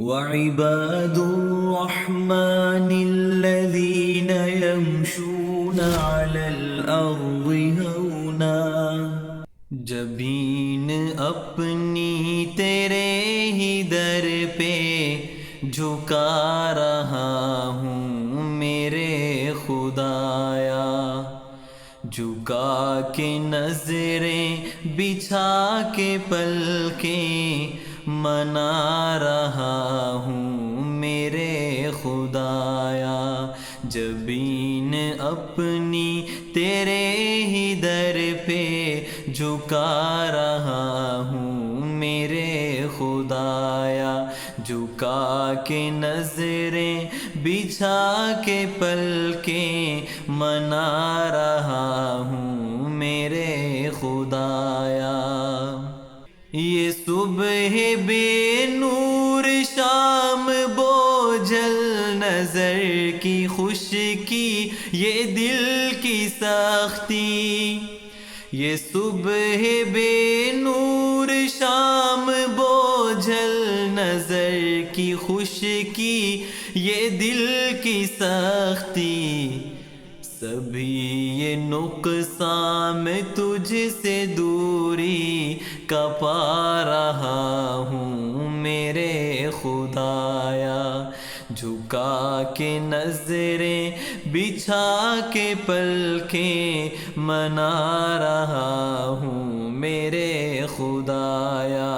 وعباد الرحمن الذين يمشون على الأرض هونا جبین اپنی تیرے ہی در پہ جھکا رہا ہوں میرے خدایا، جھکا کے نظریں بچھا کے پلکیں منا رہا ہوں میرے خدایا، جبین اپنی تیرے ہی در پہ جھکا رہا ہوں میرے خدایا، جھکا کے نظریں بچھا کے پلکیں منا رہا ہوں میرے خدایا۔ یہ صبح بے نور شام بوجھل نظر کی خشکی یہ دل کی سختی، یہ صبح بے نور شام بوجھل نظر کی خشکی یہ دل کی سختی، سبھی یہ نقصان میں تجھ سے دوری کا پا رہا ہوں میرے خدایا، جھکا کے نظریں بچھا کے پلکیں منا رہا ہوں میرے خدایا۔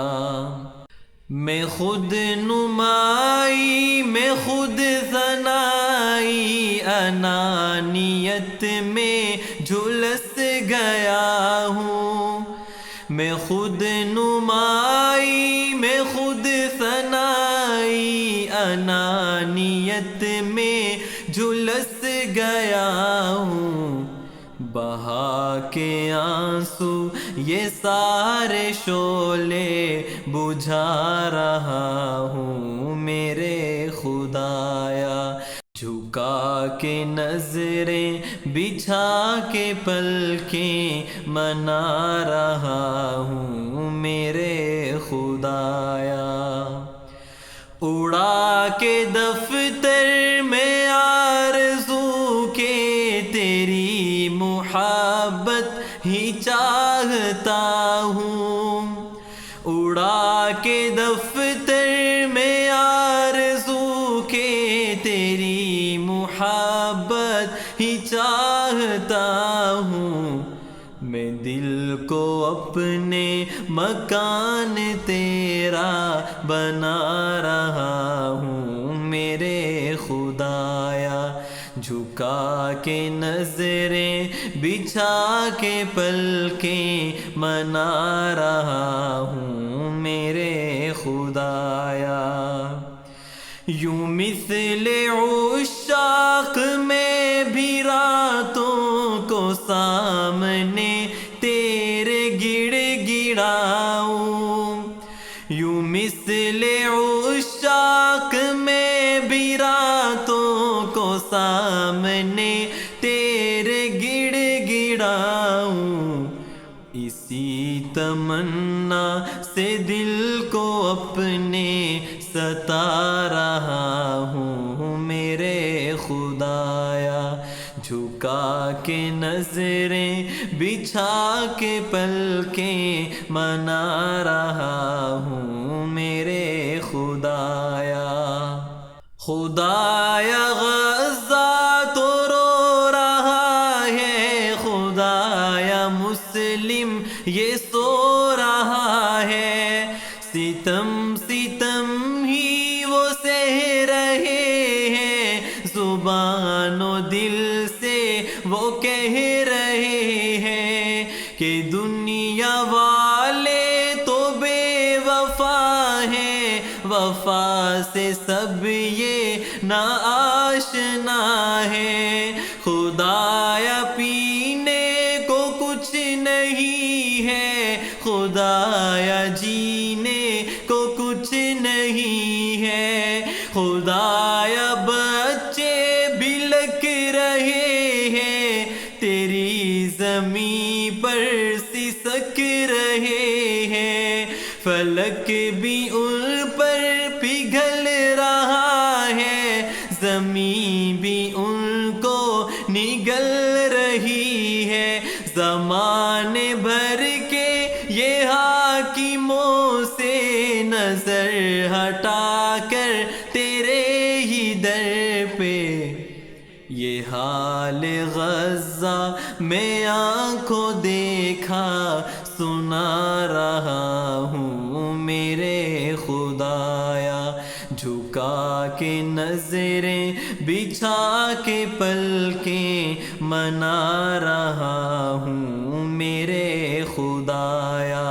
میں خود نمائی میں خود ثنائی انانیت میں جھلس گیا ہوں، میں خود نمائی میں خود ثنائی انانیت میں جھلس گیا ہوں، بہا کے آنسو یہ سارے شعلے بجھا رہا ہوں میرے خدایا، جھکا کے نظریں بچھا کے پلکیں منا رہا ہوں میرے خدایا۔ اڑا کے دفتر میں آرزو کے تیری محبت ہی چاہتا ہوں، اڑا کے دفتر میں آرزو کے تیری محبت ہی چاہتا ہوں، میں دل کو اپنے مکان تیرا بنا رہا ہوں میرے خدایا، جھکا کے نظریں بچھا کے پلکیں منا رہا ہوں میرے خدایا۔ یوں مثل عشاق میں بھی راتوں کو سامنے تیرے گڑ گڑاؤں، یوں مثل عشاق میں بھی راتوں کو سامنے تیرے گڑ گڑاؤں، اسی تمنا سے دل کو اپنے ستا رہا ہوں میرے خدایا، جھکا کے نظریں بچھا کے پلکیں منا رہا ہوں میرے خدایا۔ خدایا غزہ تو رو رہا ہے، خدایا مسلم یہ سو رہا ہے، ستم ستم ہی وہ سہ رہے ہیں، زبان و دل سے وہ کہہ رہے ہیں کہ دنیا والے تو بے وفا ہیں، وفا سے سب یہ نا آشنا ہے، خدایا پینے کو کچھ نہیں ہے، خدایا جینے کو کچھ نہیں ہے، خدایا بچے بلک رہے ہیں، تیری زمین پر سسک رہے ہیں، فلک بھی ان پر پگھل ہٹا کر تیرے ہی در پہ، یہ حال غزہ میں آنکھوں دیکھا سنا رہا ہوں میرے خدایا، جھکا کے نظریں بچھا کے پلکیں منا رہا ہوں میرے خدایا۔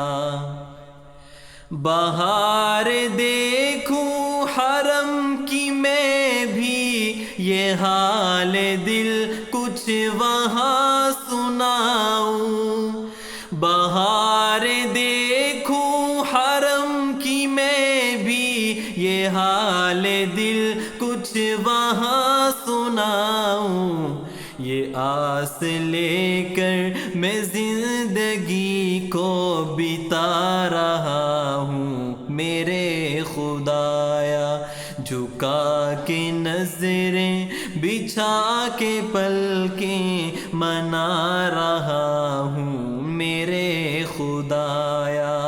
بہار دیکھوں حرم کی میں بھی، یہ حال دل کچھ وہاں سناؤں۔ بہار دیکھوں حرم کی میں بھی، یہ حال دل کچھ وہاں سناؤں۔ یہ آس لے کر میں زندگی کو بتا رہا ہوں میرے خدایا، جھکا کے نظریں بچھا کے پلکیں منا رہا ہوں میرے خدایا۔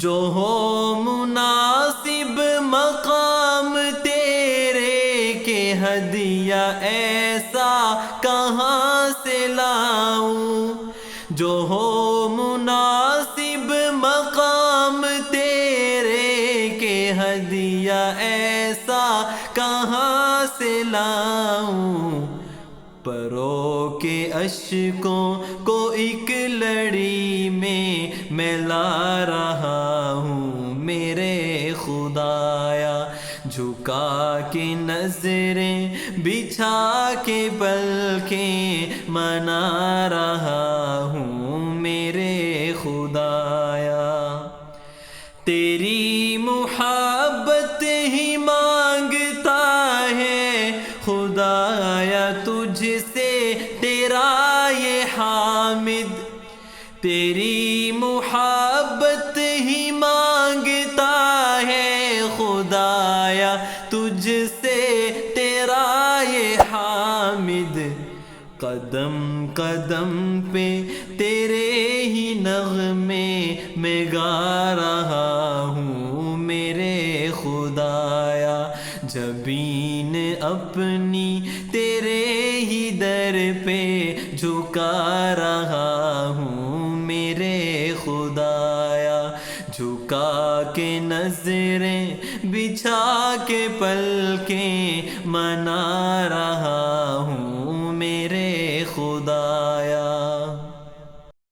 جو ہو مناسب مقام تیرے کہ ہدیہ ایسا کہاں سے لاؤں، جو ہو مناسب مقام تیرے کہ ہدیہ ایسا کہاں سے لاؤں۔ پرو کے اشکوں کو ایک لڑی میں لا رہا ہوں میرے خدایا، جھکا کے نظریں بچھا کے پلکیں منا رہا ہوں میرے خدایا۔ تیری محبت ہی مانگتا ہے خدایا تجھ سے تیرا یہ حامد، تیری محبت ہی مانگتا ہے خدایا تجھ سے تیرا یہ حامد۔ قدم قدم پہ تیرے ہی نغمے میں گا رہا ہوں میرے خدایا، جبین اپنی تیرے ہی در پہ جھکا رہا ہوں میرے خدایا، جھکا کے نظریں بچھا کے پلکیں منا رہا ہوں میرے خدایا۔